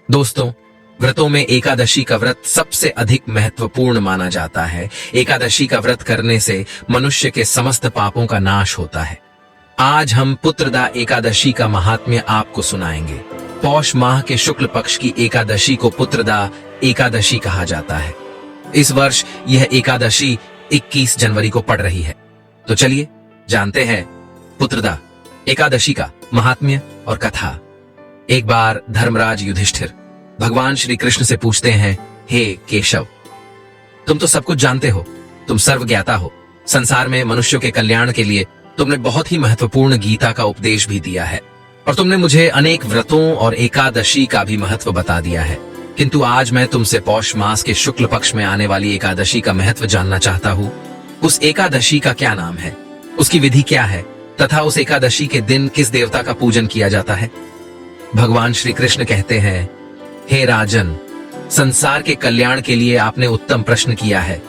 दोस्तों, व्रतों में एकादशी का व्रत सबसे अधिक महत्वपूर्ण माना जाता है। एकादशी का व्रत करने से मनुष्य के समस्त पापों का नाश होता है। आज हम पुत्रदा एकादशी का महात्म्य आपको सुनाएंगे। पौष माह के शुक्ल पक्ष की एकादशी को पुत्रदा एकादशी कहा जाता है। इस वर्ष यह एकादशी 21 जनवरी को पड़ रही है। तो चलिए जानते हैं पुत्रदा एकादशी का महात्म्य और कथा। एक बार धर्मराज युधिष्ठिर भगवान श्री कृष्ण से पूछते हैं, हे केशव, तुम तो सब कुछ जानते हो, तुम सर्वज्ञाता हो। संसार में मनुष्यों के कल्याण के लिए तुमने बहुत ही महत्वपूर्ण गीता का उपदेश भी दिया है और तुमने मुझे अनेक व्रतों और एकादशी का भी महत्व बता दिया है। किंतु आज मैं तुमसे पौष मास के शुक्ल पक्ष में आने वाली एकादशी का महत्व जानना चाहता हूँ। उस एकादशी का क्या नाम है, उसकी विधि क्या है तथा उस एकादशी के दिन किस देवता का पूजन किया जाता है। भगवान श्री कृष्ण कहते हैं, हे राजन, संसार के कल्याण के लिए आपने उत्तम प्रश्न किया है,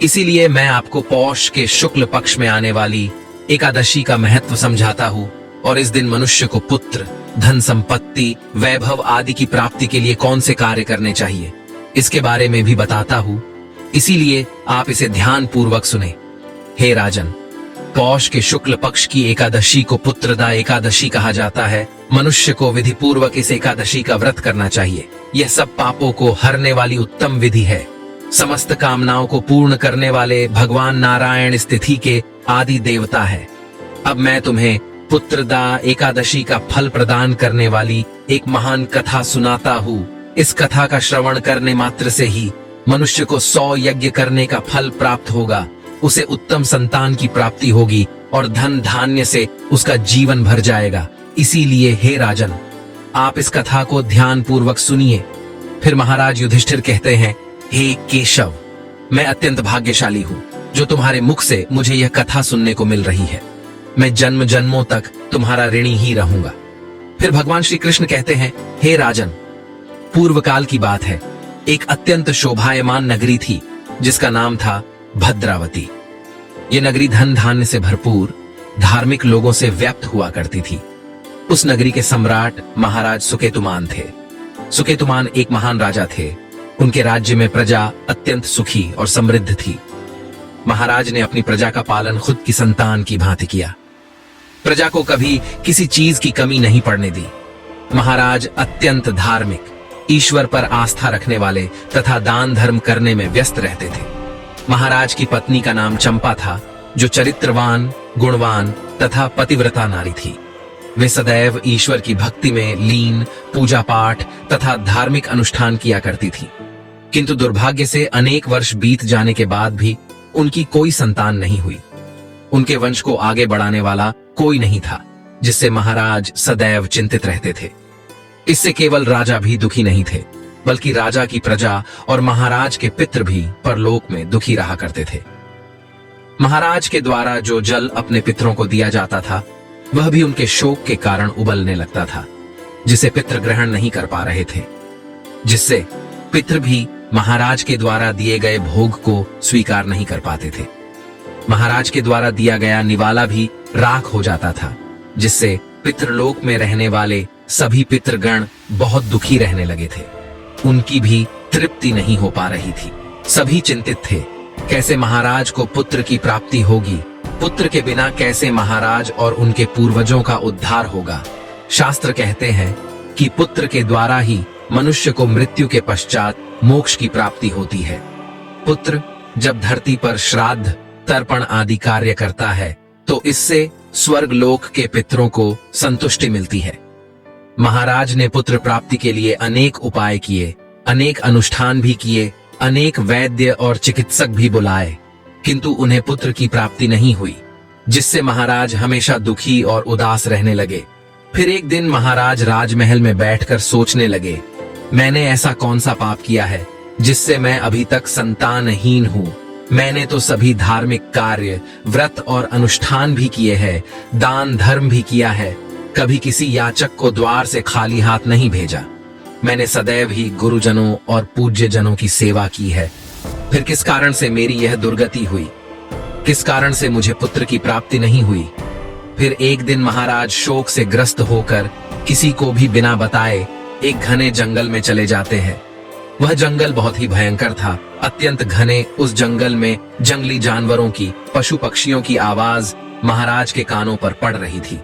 इसीलिए मैं आपको पौष के शुक्ल पक्ष में आने वाली एकादशी का महत्व समझाता हूँ और इस दिन मनुष्य को पुत्र, धन संपत्ति, वैभव आदि की प्राप्ति के लिए कौन से कार्य करने चाहिए, इसके बारे में भी बताता हूँ। इसीलिए आप इसे ध्यान पूर्वक सुने। हे राजन, पौष के शुक्ल पक्ष की एकादशी को पुत्रदा एकादशी कहा जाता है। मनुष्य को विधि पूर्वक इस एकादशी का व्रत करना चाहिए। यह सब पापों को हरने वाली उत्तम विधि है। समस्त कामनाओं को पूर्ण करने वाले भगवान नारायण इस तिथि के आदि देवता है। अब मैं तुम्हें पुत्रदा एकादशी का फल प्रदान करने वाली एक महान कथा सुनाता हूँ। इस कथा का श्रवण करने मात्र से ही मनुष्य को 100 यज्ञ करने का फल प्राप्त होगा, उसे उत्तम संतान की प्राप्ति होगी और धन धान्य से उसका जीवन भर जाएगा। इसीलिए हे राजन, आप इस कथा को ध्यान पूर्वक सुनिए। फिर महाराज युधिष्ठिर कहते हैं, हे केशव, मैं अत्यंत भाग्यशाली हूँ जो तुम्हारे मुख से मुझे यह कथा सुनने को मिल रही है। मैं जन्म जन्मों तक तुम्हारा ऋणी ही रहूंगा। फिर भगवान श्री कृष्ण कहते हैं, हे राजन, पूर्व काल की बात है, एक अत्यंत शोभायमान नगरी थी जिसका नाम था भद्रावती। ये नगरी धन धान्य से भरपूर, धार्मिक लोगों से व्याप्त हुआ करती थी। उस नगरी के सम्राट महाराज सुकेतुमान थे। सुकेतुमान एक महान राजा थे। उनके राज्य में प्रजा अत्यंत सुखी और समृद्ध थी। महाराज ने अपनी प्रजा का पालन खुद की संतान की भांति किया। प्रजा को कभी किसी चीज की कमी नहीं पड़ने दी। महाराज अत्यंत धार्मिक, ईश्वर पर आस्था रखने वाले तथा दान धर्म करने में व्यस्त रहते थे। महाराज की पत्नी का नाम चंपा था, जो चरित्रवान, गुणवान तथा पतिव्रता नारी थी। वे सदैव ईश्वर की भक्ति में लीन, पूजा पाठ तथा धार्मिक अनुष्ठान किया करती थी। किंतु दुर्भाग्य से अनेक वर्ष बीत जाने के बाद भी उनकी कोई संतान नहीं हुई। उनके वंश को आगे बढ़ाने वाला कोई नहीं था, जिससे महाराज सदैव चिंतित रहते थे। इससे केवल राजा भी दुखी नहीं थे, बल्कि राजा की प्रजा और महाराज के पितृ भी परलोक में दुखी रहा करते थे। महाराज के द्वारा जो जल अपने पितरों को दिया जाता था, वह भी उनके शोक के कारण उबलने लगता था, जिसे पितृ ग्रहण नहीं कर पा रहे थे, जिससे पितृ भी महाराज के द्वारा दिए गए भोग को स्वीकार नहीं कर पाते थे। महाराज के द्वारा दिया गया निवाला भी राख हो जाता था, जिससे पितृलोक में रहने वाले सभी पितृगण बहुत दुखी रहने लगे थे। उनकी भी तृप्ति नहीं हो पा रही थी। सभी चिंतित थे, कैसे महाराज को पुत्र की प्राप्ति होगी, पुत्र के बिना कैसे महाराज और उनके पूर्वजों का उद्धार होगा। शास्त्र कहते हैं कि पुत्र के द्वारा ही मनुष्य को मृत्यु के पश्चात मोक्ष की प्राप्ति होती है। पुत्र जब धरती पर श्राद्ध, तर्पण आदि कार्य करता है, तो इससे स्वर्ग लोक के पितरों को संतुष्टि मिलती है। महाराज ने पुत्र प्राप्ति के लिए अनेक उपाय किए, अनेक अनुष्ठान भी किए, अनेक वैद्य और चिकित्सक भी बुलाए, किंतु उन्हें पुत्र की प्राप्ति नहीं हुई, जिससे महाराज हमेशा दुखी और उदास रहने लगे। फिर एक दिन महाराज राजमहल में बैठकर सोचने लगे, मैंने ऐसा कौन सा पाप किया है जिससे मैं अभी तक संतानहीन हूँ। मैंने तो सभी धार्मिक कार्य, व्रत और अनुष्ठान भी किए हैं, दान धर्म भी किया है, कभी किसी याचक को द्वार से खाली हाथ नहीं भेजा। मैंने सदैव ही गुरुजनों और पूज्य जनों की सेवा की है। फिर किस कारण से मेरी यह दुर्गति हुई? किस कारण से मुझे पुत्र की प्राप्ति नहीं हुई? फिर एक दिन महाराज शोक से ग्रस्त होकर किसी को भी बिना बताए एक घने जंगल में चले जाते हैं। वह जंगल बहुत ही भयंकर था। अत्यंत घने उस जंगल में जंगली जानवरों की, पशु पक्षियों की आवाज महाराज के कानों पर पड़ रही थी।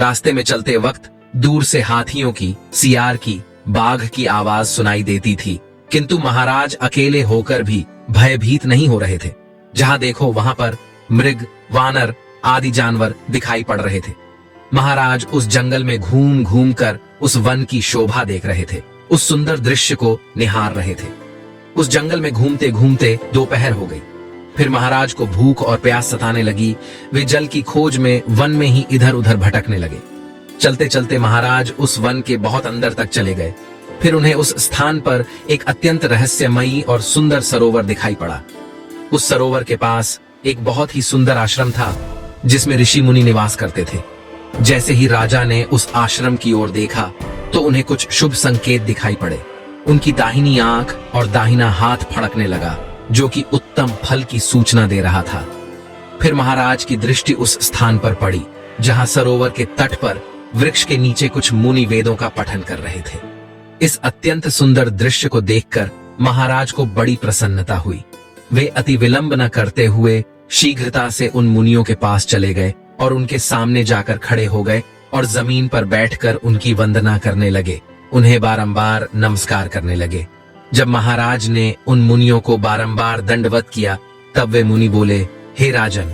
रास्ते में चलते वक्त दूर से हाथियों की, सियार की, बाघ की आवाज सुनाई देती थी, किंतु महाराज अकेले होकर भी भयभीत नहीं हो रहे थे। जहां देखो वहां पर मृग, वानर आदि जानवर दिखाई पड़ रहे थे। महाराज उस जंगल में घूम घूम कर उस वन की शोभा देख रहे थे, उस सुंदर दृश्य को निहार रहे थे। उस जंगल में घूमते घूमते दोपहर हो गई। फिर महाराज को भूख और प्यास सताने लगी। वे जल की खोज में वन में ही इधर उधर भटकने लगे। चलते चलते महाराज उस वन के बहुत अंदर तक चले गए। फिर उन्हें उस स्थान पर एक अत्यंत रहस्यमयी और सुंदर सरोवर दिखाई पड़ा। उस सरोवर के पास एक बहुत ही सुंदर आश्रम था, जिसमें ऋषि मुनि निवास करते थे। जैसे ही राजा ने उस आश्रम की ओर देखा तो उन्हें कुछ शुभ संकेत दिखाई पड़े। उनकी दाहिनी आंख और दाहिना हाथ फड़कने लगा, जो कि उत्तम फल की सूचना दे रहा था। फिर महाराज की दृष्टि उस स्थान पर पड़ी जहां सरोवर के तट पर वृक्ष के नीचे कुछ मुनि वेदों का पठन कर रहे थे। इस अत्यंत सुंदर दृश्य को देखकर महाराज को बड़ी प्रसन्नता हुई। वे अति विलंब न करते हुए शीघ्रता से उन मुनियों के पास चले गए और उनके सामने जाकर खड़े हो गए और जमीन पर बैठकर उनकी वंदना करने लगे। उन्हें बारंबार नमस्कार करने लगे। जब महाराज ने उन मुनियों को बारंबार दंडवत किया, तब वे मुनि बोले, हे राजन,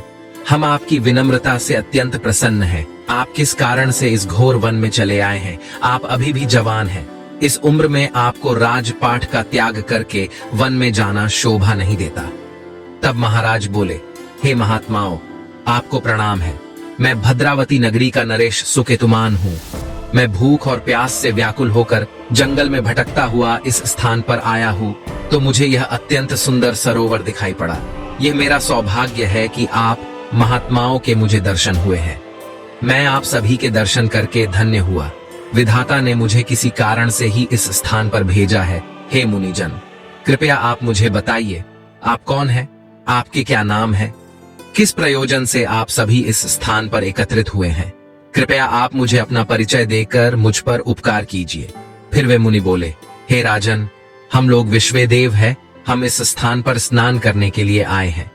हम आपकी विनम्रता से अत्यंत प्रसन्न हैं। आप किस कारण से इस घोर वन में चले आए हैं? आप अभी भी जवान हैं। इस उम्र में आपको राजपाट का त्याग करके वन में जाना शोभा नहीं देता। तब महाराज बोले, हे महात्माओं, आपको प्रणाम है। मैं भद्रावती नगरी का नरेश सुकेतुमान हूँ। मैं भूख और प्यास से व्याकुल होकर जंगल में भटकता हुआ इस स्थान पर आया हूँ, तो मुझे यह अत्यंत सुंदर सरोवर दिखाई पड़ा। यह मेरा सौभाग्य है कि आप महात्माओं के मुझे दर्शन हुए हैं। मैं आप सभी के दर्शन करके धन्य हुआ। विधाता ने मुझे किसी कारण से ही इस स्थान पर भेजा है। हे मुनिजन, कृपया आप मुझे बताइए, आप कौन हैं? आपके क्या नाम है? किस प्रयोजन से आप सभी इस स्थान पर एकत्रित हुए हैं? कृपया आप मुझे अपना परिचय देकर मुझ पर उपकार कीजिए। फिर वे मुनि बोले, हे राजन, हम लोग विश्वेदेव हैं। हम इस स्थान पर स्नान करने के लिए आए हैं।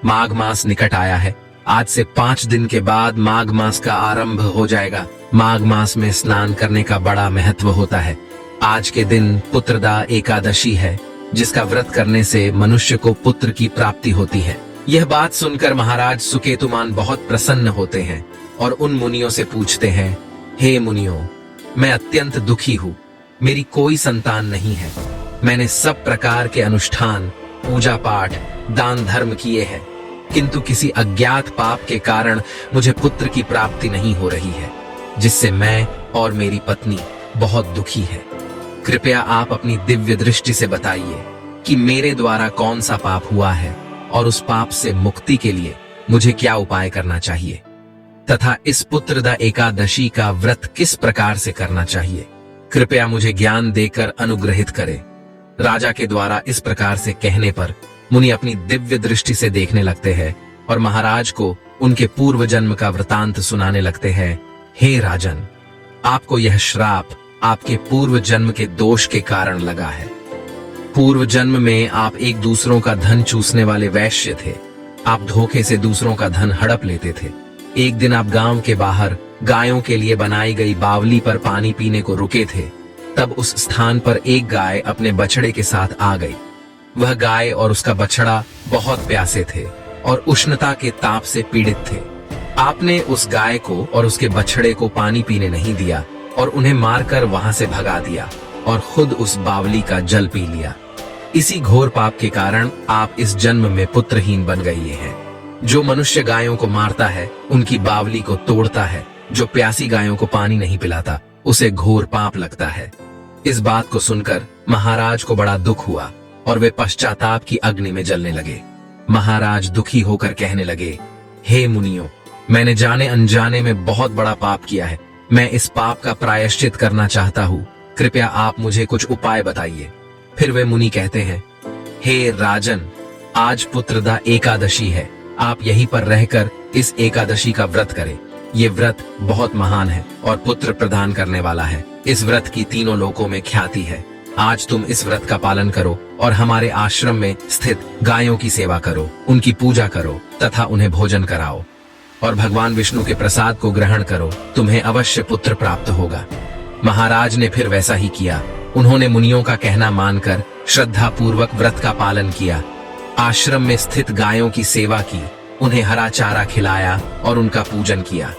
माघ मास निकट आया है। आज से 5 दिन के बाद माघ मास का आरंभ हो जाएगा। माघ मास में स्नान करने का बड़ा महत्व होता है। आज के दिन पुत्रदा एकादशी है, जिसका व्रत करने से मनुष्य को पुत्र की प्राप्ति होती है। यह बात सुनकर महाराज सुकेतुमान बहुत प्रसन्न होते हैं और उन मुनियों से पूछते हैं, हे मुनियों, मैं अत्यंत दुखी हूँ। मेरी कोई संतान नहीं है। मैंने सब प्रकार के अनुष्ठान, पूजा पाठ, दान धर्म किए हैं, किंतु किसी अज्ञात पाप के कारण मुझे पुत्र की प्राप्ति नहीं हो रही है, जिससे मैं और मेरी पत्नी बहुत दुखी है। कृपया आप अपनी दिव्य दृष्टि से बताइए कि मेरे द्वारा कौन सा पाप हुआ है और उस पाप से मुक्ति के लिए मुझे क्या उपाय करना चाहिए, तथा इस पुत्रदा एकादशी का व्रत किस प्रकार से करना चाहिए। कृपया मुझे ज्ञान देकर अनुग्रहित करें। राजा के द्वारा इस प्रकार से कहने पर मुनि अपनी दिव्य दृष्टि से देखने लगते हैं और महाराज को उनके पूर्व जन्म का वृतांत सुनाने लगते हैं। हे राजन, आपको यह श्राप आपके पूर्व जन्म के दोष के कारण लगा है। पूर्व जन्म में आप एक दूसरों का धन चूसने वाले वैश्य थे। आप धोखे से दूसरों का धन हड़प लेते थे। एक दिन आप गांव के बाहर गायों के लिए बनाई गई बावली पर पानी पीने को रुके थे। तब उस स्थान पर एक गाय अपने बछड़े के साथ आ गई। वह गाय और उसका बछड़ा बहुत प्यासे थे और उष्णता के ताप से पीड़ित थे। आपने उस गाय को और उसके बछड़े को पानी पीने नहीं दिया और उन्हें मारकर वहां से भगा दिया और खुद उस बावली का जल पी लिया। इसी घोर पाप के कारण आप इस जन्म में पुत्रहीन बन गए हैं। जो मनुष्य गायों को मारता है, उनकी बावली को तोड़ता है, जो प्यासी गायों को पानी नहीं पिलाता, उसे घोर पाप लगता है। इस बात को सुनकर महाराज को बड़ा दुख हुआ और वे पश्चाताप की अग्नि में जलने लगे। महाराज दुखी होकर कहने लगे, हे मुनियों, मैंने जाने अनजाने में बहुत बड़ा पाप किया है। मैं इस पाप का प्रायश्चित करना चाहता हूँ। कृपया आप मुझे कुछ उपाय बताइए। फिर वे मुनि कहते हैं, हे राजन, आज पुत्रदा एकादशी है। आप यहीं पर रहकर इस एकादशी का व्रत करें। ये व्रत बहुत महान है और पुत्र प्रदान करने वाला है। इस व्रत की तीनों लोकों में ख्याति है। आज तुम इस व्रत का पालन करो और हमारे आश्रम में स्थित गायों की सेवा करो, उनकी पूजा करो तथा उन्हें भोजन कराओ और भगवान विष्णु के प्रसाद को ग्रहण करो, तुम्हें अवश्य पुत्र प्राप्त होगा। महाराज ने फिर वैसा ही किया। उन्होंने मुनियों का कहना मानकर श्रद्धा पूर्वक व्रत का पालन किया। आश्रम में स्थित गायों की सेवा की, उन्हें हरा चारा खिलाया और उनका पूजन किया।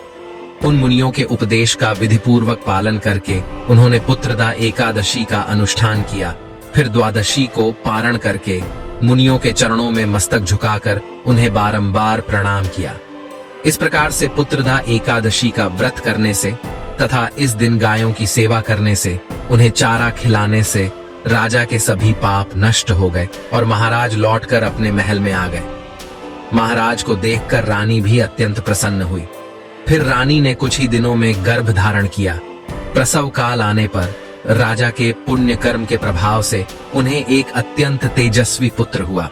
उन मुनियों के उपदेश का विधिपूर्वक पालन करके उन्होंने पुत्रदा एकादशी का अनुष्ठान किया। फिर द्वादशी को पारण करके मुनियों के चरणों में मस्तक झुकाकर उन्हें बारंबार प्रणाम किया। इस प्रकार से पुत्रदा एकादशी का व्रत करने से तथा इस दिन गायों की सेवा करने से, उन्हें चारा खिलाने से राजा के सभी पाप नष्ट हो गए और महाराज लौटकर अपने महल में आ गए। महाराज को देखकर रानी भी अत्यंत प्रसन्न हुई। फिर रानी ने कुछ ही दिनों में गर्भ धारण किया। प्रसव काल आने पर राजा के पुण्य कर्म के प्रभाव से उन्हें एक अत्यंत तेजस्वी पुत्र हुआ,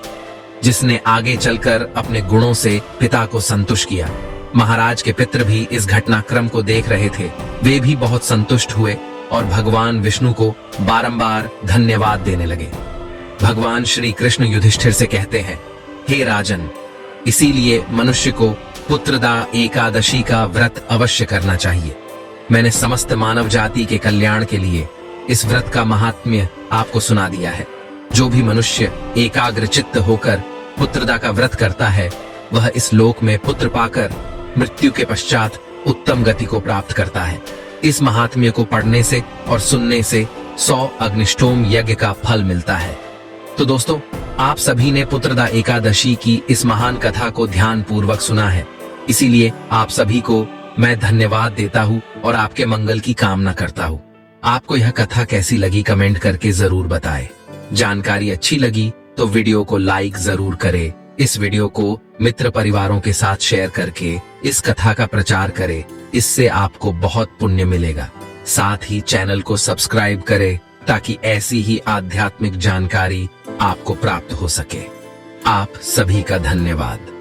जिसने आगे चलकर अपने गुणों से पिता को संतुष्ट किया। महाराज के पितर भी इस घटनाक्रम को देख रहे थे। वे भी बहुत संतुष्ट हुए और भगवान विष्णु को बारंबार धन्यवाद देने लगे। भगवान श्री कृष्ण युधिष्ठिर से कहते हैं, हे राजन, इसीलिए मनुष्य को पुत्रदा एकादशी का व्रत अवश्य करना चाहिए। मैंने समस्त मानव जाति के कल्याण के लिए इस व्रत का महात्म्य आपको सुना दिया है। जो भी मनुष्य एकाग्र चित्त होकर पुत्रदा का व्रत करता है, वह इस लोक में पुत्र पाकर मृत्यु के पश्चात उत्तम गति को प्राप्त करता है। इस महात्म्य को पढ़ने से और सुनने से 100 अग्निष्टोम यज्ञ का फल मिलता है। तो दोस्तों, आप सभी ने पुत्रदा एकादशी की इस महान कथा को ध्यान पूर्वक सुना है, इसीलिए आप सभी को मैं धन्यवाद देता हूँ और आपके मंगल की कामना करता हूँ। आपको यह कथा कैसी लगी कमेंट करके जरूर बताएं। जानकारी अच्छी लगी तो वीडियो को लाइक जरूर करें। इस वीडियो को मित्र परिवारों के साथ शेयर करके इस कथा का प्रचार करें, इससे आपको बहुत पुण्य मिलेगा। साथ ही चैनल को सब्सक्राइब करें ताकि ऐसी ही आध्यात्मिक जानकारी आपको प्राप्त हो सके। आप सभी का धन्यवाद।